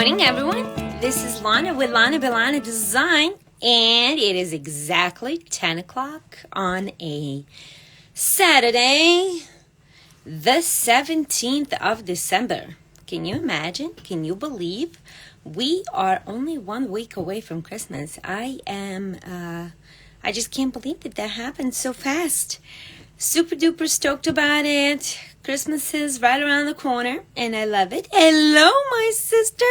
morning, everyone. This is Lana with Lana Belana Design, and it is exactly 10 o'clock on a Saturday, the 17th of December. Can you imagine? Can you believe? We are only 1 week away from Christmas. I just can't believe that happened so fast. Super duper stoked about it. Christmas is right around the corner, and I love it. Hello, my sister.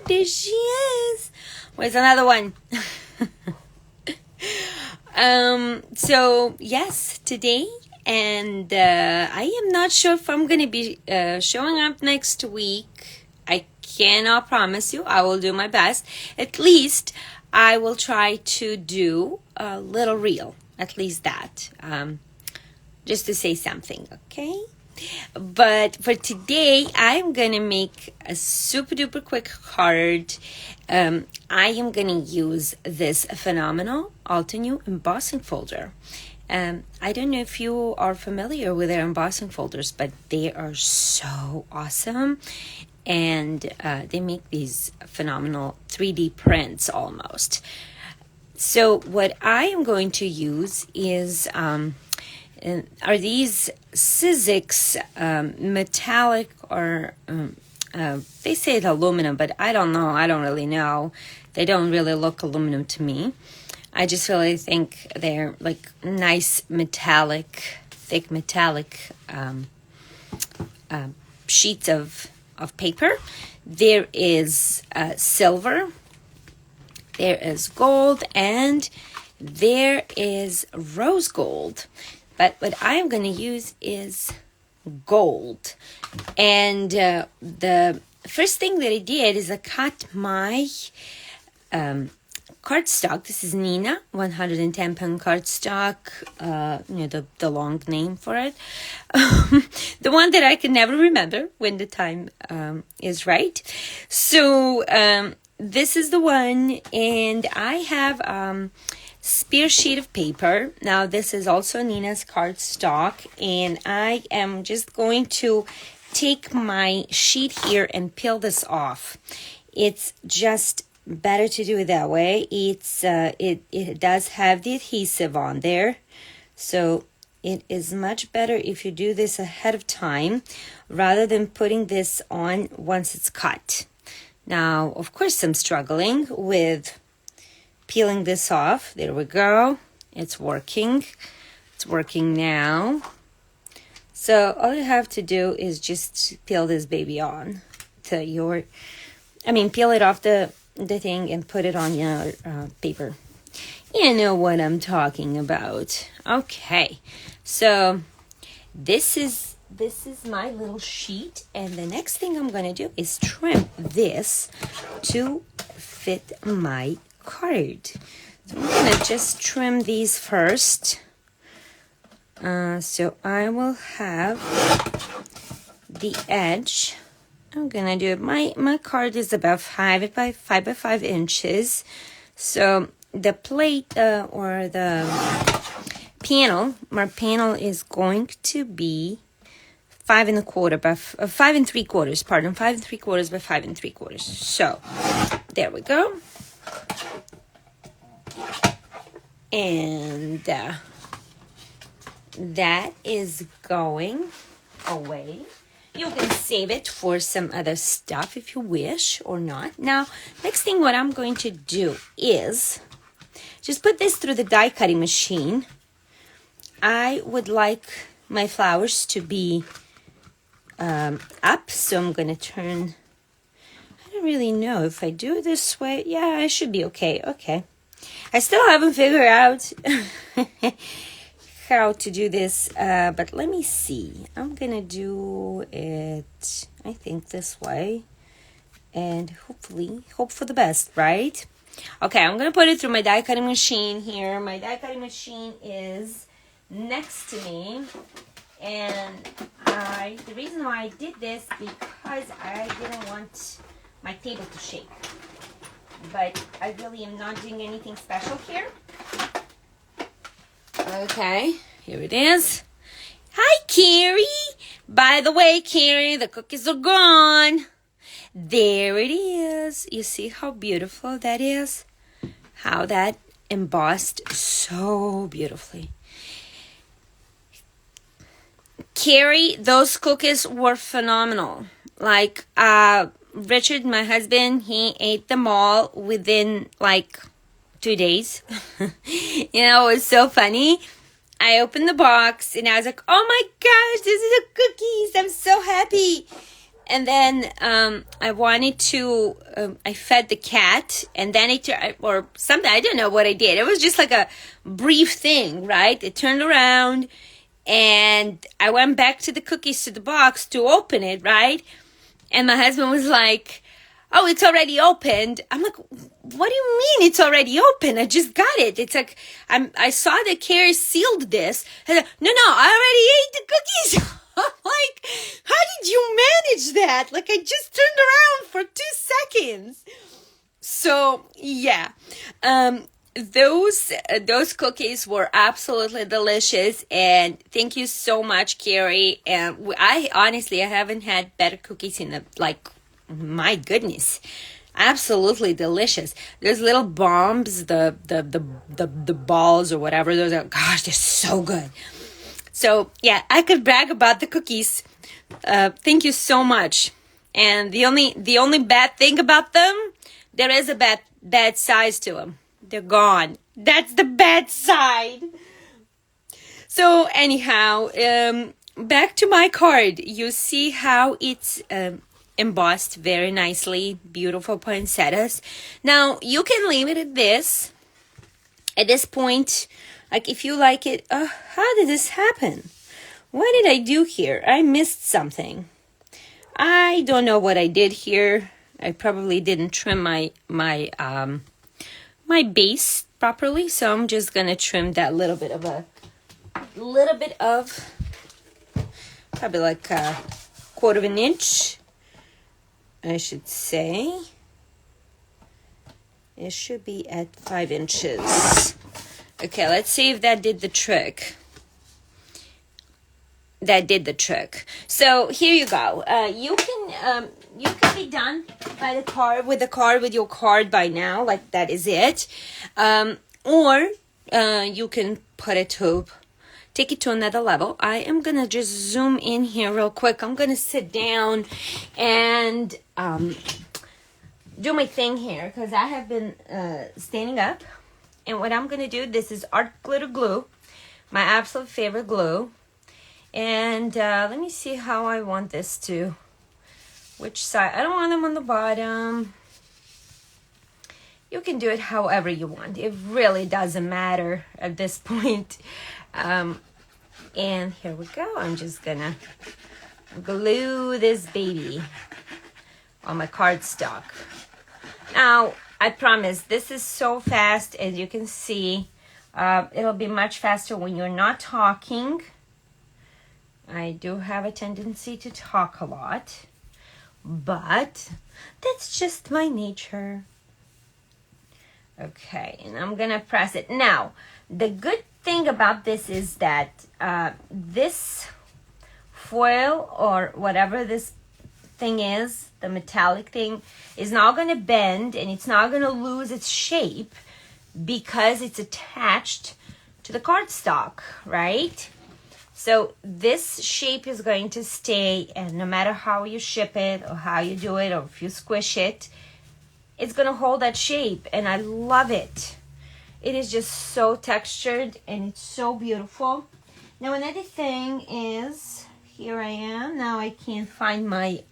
There she is. Where's another one? So, yes, today, and I am not sure if I'm going to be showing up next week. I cannot promise you. I will do my best. At least I will try to do a little reel. At least that. Just to say something, okay? But for today, I'm going to make a super duper quick card. I am going to use this phenomenal Altenew embossing folder. I don't know if you are familiar with their embossing folders, but they are so awesome. And they make these phenomenal 3D prints almost. So what I am going to use is... are these Sizzix metallic or they say it's aluminum, but I don't know. I don't really know. They don't really look aluminum to me. I just really think they're like nice metallic, thick metallic sheets of paper. There is silver, there is gold, and there is rose gold. But what I'm going to use is gold. And the first thing that I did is I cut my cardstock. This is Nina, 110-pound cardstock, the long name for it. The one that I can never remember when the time is right. So this is the one, and I have... spare sheet of paper. Now this is also Nina's cardstock, and I am just going to take my sheet here and peel this off. It's just better to do it that way. It does have the adhesive on there, so it is much better if you do this ahead of time rather than putting this on once it's cut. Now, of course, I'm struggling with peeling this off. There we go. It's working. It's working now. So all you have to do is just peel this baby on to peel it off the thing and put it on your paper. You know what I'm talking about. Okay. So this is my little sheet, and the next thing I'm going to do is trim this to fit my card. So I'm going to just trim these first. So I will have the edge. I'm going to do it. My card is about 5 by 5 inches. So the plate or the panel, my panel is going to be 5 3/4 by 5 3/4. So there we go. And that is going away. You can save it for some other stuff if you wish or not. Now, next thing what I'm going to do is just put this through the die cutting machine. I would like my flowers to be up, so I'm going to turn. I don't really know if I do it this way. Yeah, I should be okay. Okay. I still haven't figured out how to do this, but let me see. I'm going to do it, I think, this way, and hopefully, hope for the best, right? Okay, I'm going to put it through my die cutting machine here. My die cutting machine is next to me, and the reason why I did this because I didn't want my table to shake. But I really am not doing anything special here. Okay, here it is. Hi, Carrie. By the way, Carrie, the cookies are gone. There it is. You see how beautiful that is? How that embossed so beautifully. Carrie, those cookies were phenomenal. Like, Richard, my husband, he ate them all within like 2 days. You know, it was so funny. I opened the box and I was like, oh my gosh, this is the cookies. I'm so happy. And then I wanted to, I fed the cat, and then or something, I don't know what I did. It was just like a brief thing, right? It turned around, and I went back to the cookies to the box to open it, right? And my husband was like, oh, it's already opened. I'm like, what do you mean it's already open? I just got it. It's like, I saw that Carrie sealed this. No, I already ate the cookies. I'm like, how did you manage that? Like, I just turned around for 2 seconds. So, yeah. Those cookies were absolutely delicious, and thank you so much, Carrie. And I haven't had better cookies in my goodness, absolutely delicious. Those little bombs, the balls or whatever, those are, gosh, they're so good. So yeah, I could brag about the cookies. Thank you so much. And the only bad thing about them, there is a bad size to them. They're gone. That's the bad side. So anyhow, back to my card. You see how it's embossed very nicely, beautiful poinsettias. Now you can leave it at this. At this point, like if you like it, how did this happen? What did I do here? I missed something. I don't know what I did here. I probably didn't trim my base properly, so I'm just gonna trim that little bit of probably like a 1/4 inch. I should say. It should be at 5 inches. Okay, let's see if that did the trick. That did the trick. So here you go. You can be done by the card with your card by now. Like that is it. Or you can take it to another level. I am gonna just zoom in here real quick. I'm gonna sit down and do my thing here because I have been standing up. And what I'm going to do, this is Art Glitter Glue, my absolute favorite glue. And let me see how I want this to, which side. I don't want them on the bottom. You can do it however you want. It really doesn't matter at this point. And here we go. I'm just going to glue this baby on my cardstock. Now, I promise, this is so fast, as you can see. It'll be much faster when you're not talking. I do have a tendency to talk a lot, but that's just my nature. Okay, and I'm gonna press it. Now, the good thing about this is that this foil or whatever this thing is, the metallic thing, is not going to bend and it's not going to lose its shape because it's attached to the cardstock, right? So this shape is going to stay, and no matter how you ship it or how you do it or if you squish it, it's going to hold that shape, and I love it. It is just so textured and it's so beautiful. Now another thing is, here I am. Now I can't find my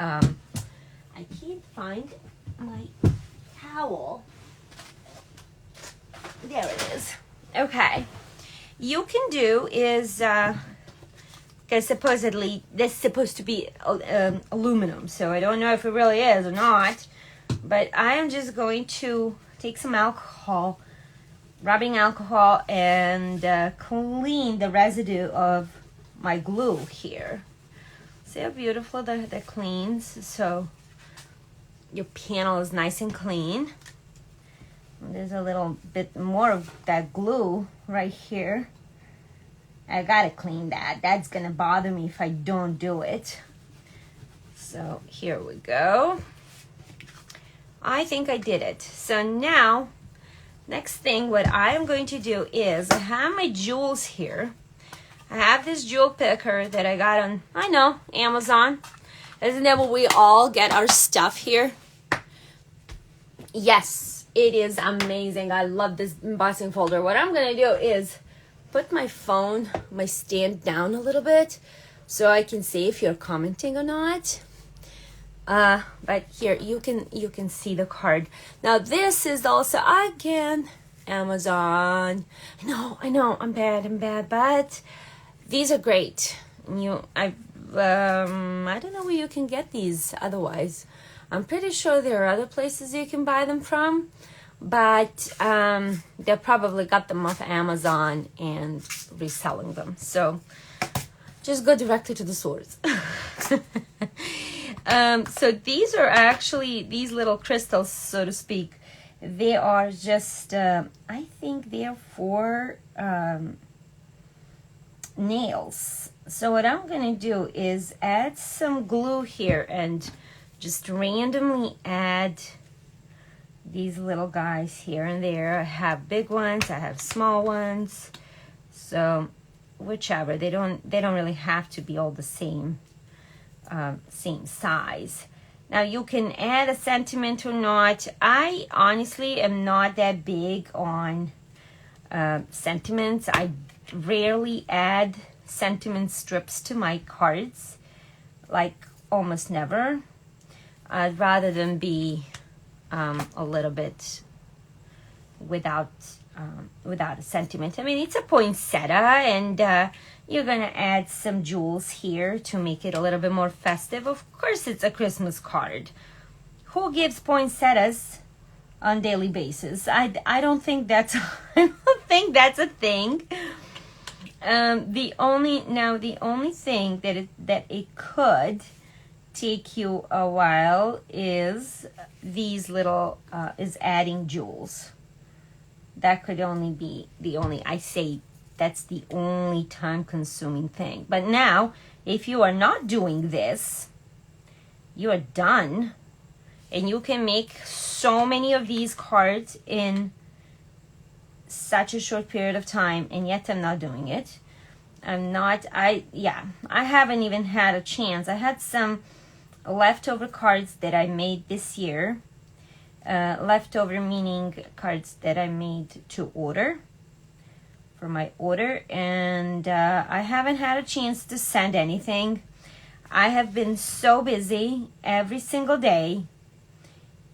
towel. There it is. Okay. You can do is, because supposedly this is supposed to be aluminum, so I don't know if it really is or not, but I am just going to take some alcohol, rubbing alcohol, and clean the residue of my glue here. See how beautiful that cleans? So your panel is nice and clean. There's a little bit more of that glue right here. I gotta clean that. That's gonna bother me if I don't do it. So here we go. I think I did it. So now, next thing, what I am going to do is, I have my jewels here. I have this jewel picker that I got on, I know, Amazon. Isn't that where we all get our stuff here? Yes, it is amazing. I love this embossing folder. What I'm going to do is put my phone, my stand down a little bit so I can see if you're commenting or not. But here you can see the card. Now this is also again Amazon. I know I'm bad, but these are great. I don't know where you can get these otherwise. I'm pretty sure there are other places you can buy them from, but they probably got them off Amazon and reselling them. So just go directly to the source. So these are actually, these little crystals, so to speak, they are just, I think they're for nails. So what I'm going to do is add some glue here and just randomly add these little guys here and there. I have big ones, I have small ones. So whichever, they don't really have to be all the same size. Now you can add a sentiment or not. I honestly am not that big on sentiments. I rarely add sentiment strips to my cards, like almost never. I'd rather them be a little bit without a sentiment. I mean, it's a poinsettia, and you're gonna add some jewels here to make it a little bit more festive. Of course, it's a Christmas card. Who gives poinsettias on daily basis? I don't think that's I don't think that's a thing. The only thing that it could take you a while is these little is adding jewels. That could only be that's the only time consuming thing. But now, if you are not doing this, you are done, and you can make so many of these cards in such a short period of time, and yet I'm not doing it. I haven't even had a chance. I had some leftover cards that I made this year. Leftover meaning cards that I made to order, for my order, and I haven't had a chance to send anything. I have been so busy every single day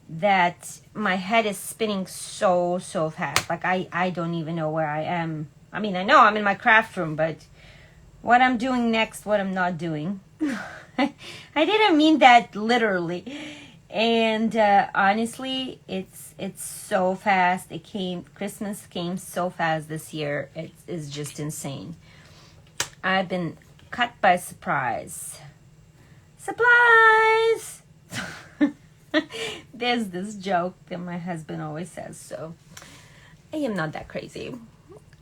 that my head is spinning so fast. Like I don't even know where I am. I mean, I know I'm in my craft room, but what I'm doing next, what I'm not doing. I didn't mean that literally. And honestly, it's so fast. Christmas came so fast this year. It's just insane. I've been caught by surprise. Surprise! There's this joke that my husband always says, so I am not that crazy.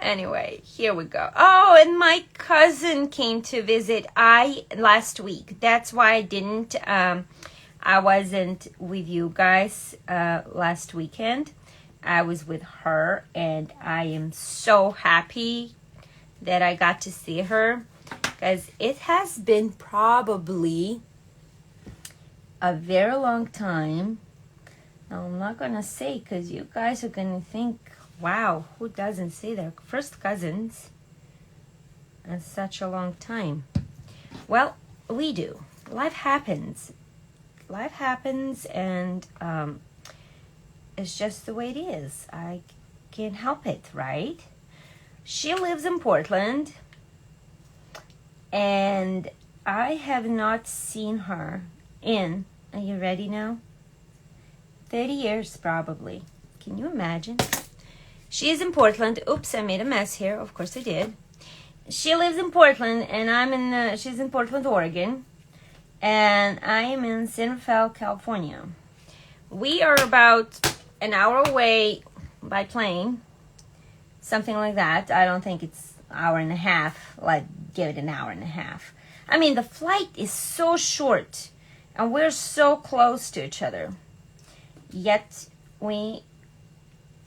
Anyway, here we go. Oh, and my cousin came to visit last week. That's why I wasn't with you guys last weekend. I was with her, and I am so happy that I got to see her, because it has been probably a very long time. Now, I'm not going to say, because you guys are going to think, wow, who doesn't see their first cousins in such a long time? Well, we do. Life happens. Life happens, and it's just the way it is. I can't help it, right? She lives in Portland, and I have not seen her in, are you ready now? 30 years probably. Can you imagine? She is in Portland. Oops, I made a mess here. Of course I did. She lives in Portland, and she's in Portland, Oregon. And I am in San Rafael, California. We are about an hour away by plane, something like that. I don't think it's an hour and a half. Like, give it an hour and a half. I mean, the flight is so short, and we're so close to each other. yet we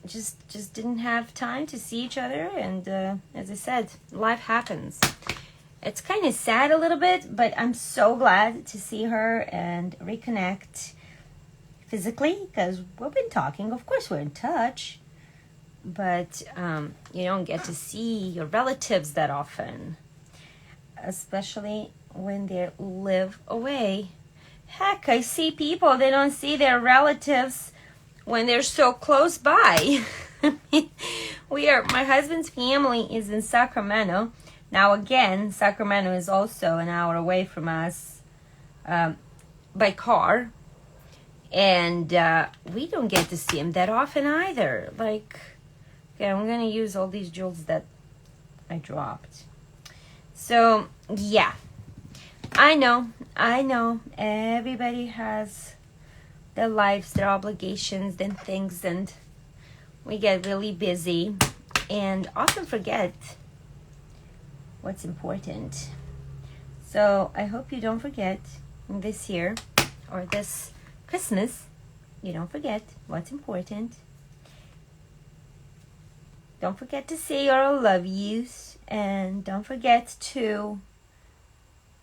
just didn't have time to see each other. And as I said, life happens. It's kind of sad a little bit, but I'm so glad to see her and reconnect physically, because we've been talking. Of course, we're in touch, but you don't get to see your relatives that often, especially when they live away. Heck, I see people, they don't see their relatives when they're so close by. My husband's family is in Sacramento. Now again, Sacramento is also an hour away from us by car. And we don't get to see him that often either. Like, okay, I'm going to use all these jewels that I dropped. So, yeah. I know. Everybody has their lives, their obligations, and things, and we get really busy and often forget what's important. So I hope you don't forget this year or this Christmas, you don't forget what's important. Don't forget to say your I love yous, and don't forget to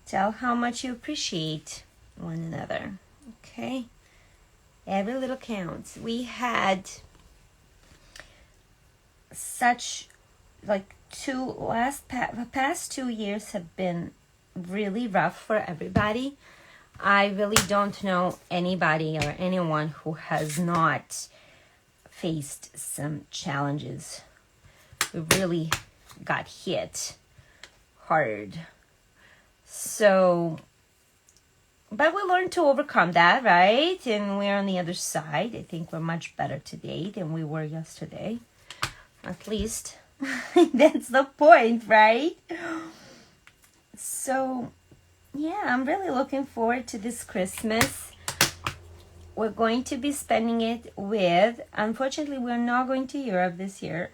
tell how much you appreciate one another. Okay? Every little counts. We had such, like, the past 2 years have been really rough for everybody. I really don't know anybody or anyone who has not faced some challenges. We really got hit hard. So, but we learned to overcome that, right? And we're on the other side. I think we're much better today than we were yesterday. At least that's the point, right? So, yeah, I'm really looking forward to this Christmas. We're going to be spending it with, unfortunately, we're not going to Europe this year.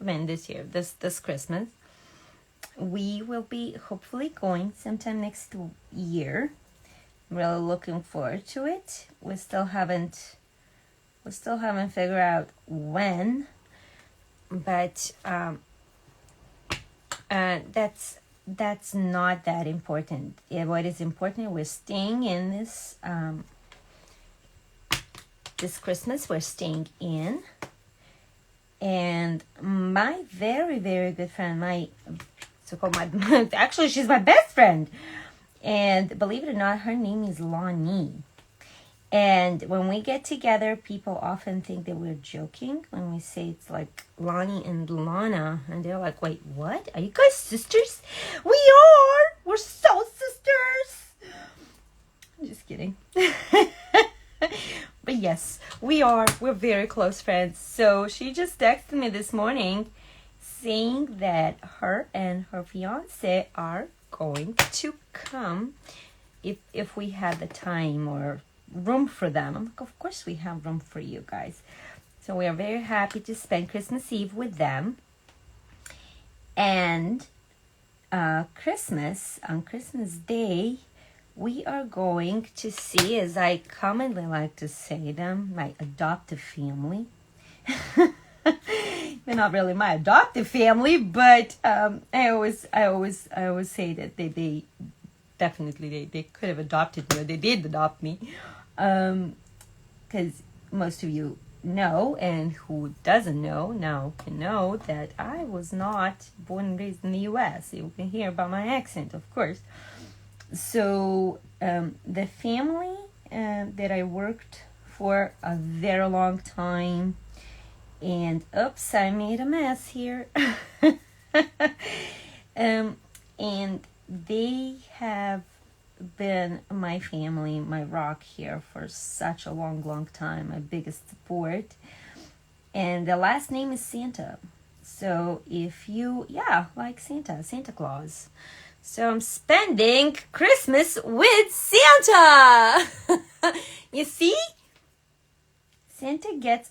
This Christmas. We will be hopefully going sometime next year. I'm really looking forward to it. We still haven't figured out when, but that's not that important. What is important, we're staying in this Christmas. We're staying in, and my very, very good friend, actually she's my best friend, and believe it or not, her name is Lonnie. And when we get together, people often think that we're joking when we say it's like Lonnie and Lana. And they're like, wait, what? Are you guys sisters? We are! We're so sisters! I'm just kidding. But yes, we are. We're very close friends. So she just texted me this morning saying that her and her fiance are going to come if we have the time or room for them. I'm like, of course we have room for you guys. So we are very happy to spend Christmas Eve with them. And on Christmas Day, we are going to see, as I commonly like to say them, my adoptive family. They're not really my adoptive family, but I always say that they definitely they could have adopted me, or they did adopt me, because most of you know, and who doesn't know now can know that I was not born and raised in the U.S. You can hear about my accent, of course. So the family that I worked for a very long time, and oops, I made a mess here. And they have been my family, my rock here for such a long, long time, my biggest support. And the last name is Santa. So if you, like Santa Claus. So I'm spending Christmas with Santa. You see? Santa gets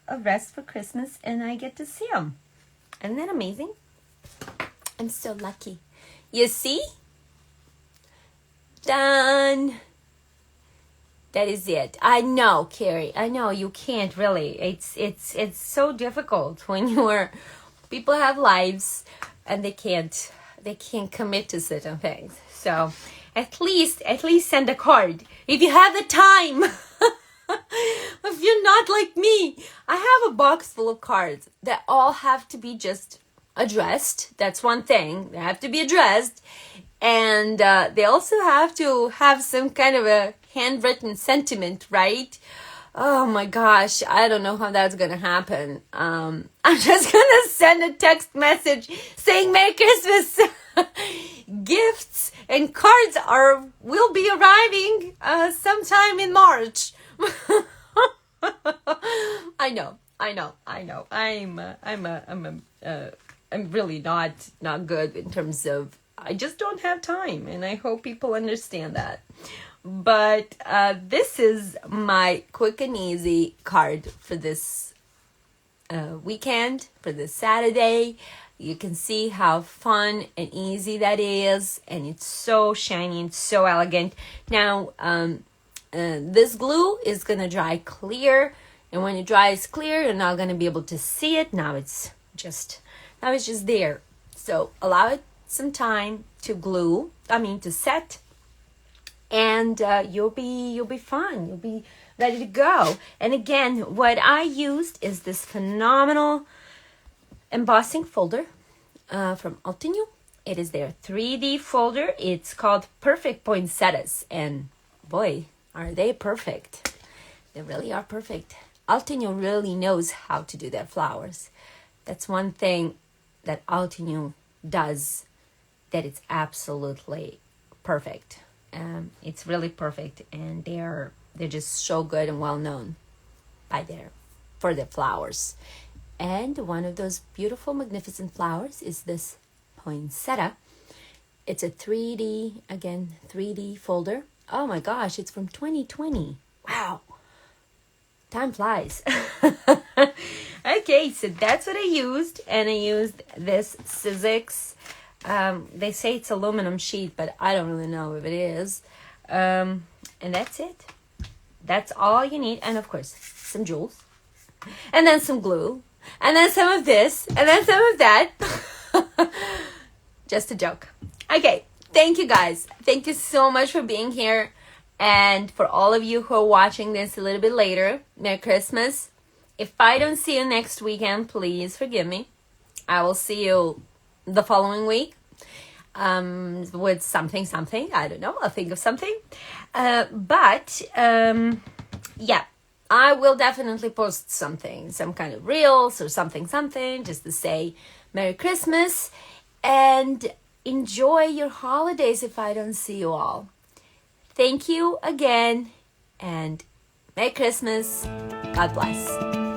a rest for Christmas and I get to see him. Isn't that amazing? I'm so lucky. You see? Done. That is it. I know, Carrie. I know you can't really. It's so difficult when people have lives and they can't commit to certain things. So at least send a card if you have the time. If you're not like me, I have a box full of cards that all have to be just addressed. That's one thing. They have to be addressed. And they also have to have some kind of a handwritten sentiment, right? Oh my gosh, I don't know how that's gonna happen. I'm just gonna send a text message saying Merry Christmas. Gifts and cards will be arriving sometime in March. I know. I'm really not good in terms of. I just don't have time, and I hope people understand that. But this is my quick and easy card for this weekend, for this Saturday. You can see how fun and easy that is, and it's so shiny and so elegant. Now, this glue is gonna dry clear, and when it dries clear, you're not gonna be able to see it. Now it's just there. So allow it some time to to set, and you'll be fine. You'll be ready to go. And again, what I used is this phenomenal embossing folder from Altenew. It is their 3D folder. It's called Perfect Poinsettias, and boy, are they perfect. They really are perfect. Altenew really knows how to do their flowers. That's one thing that Altenew does that it's absolutely perfect. It's really perfect, and they're just so good and well known for their flowers. And one of those beautiful, magnificent flowers is this poinsettia. It's a 3D folder. Oh my gosh, it's from 2020. Wow. Time flies. Okay, so that's what I used. And I used this Sizzix. They say it's aluminum sheet, but I don't really know if it is. And that's it. That's all you need. And of course, some jewels. And then some glue. And then some of this. And then some of that. Just a joke. Okay, thank you guys. Thank you so much for being here. And for all of you who are watching this a little bit later, Merry Christmas. If I don't see you next weekend, please forgive me. I will see you the following week with something. I don't know. I'll think of something. Yeah, I will definitely post something, some kind of reels or something, just to say Merry Christmas and enjoy your holidays if I don't see you all. Thank you again, and Merry Christmas. God bless.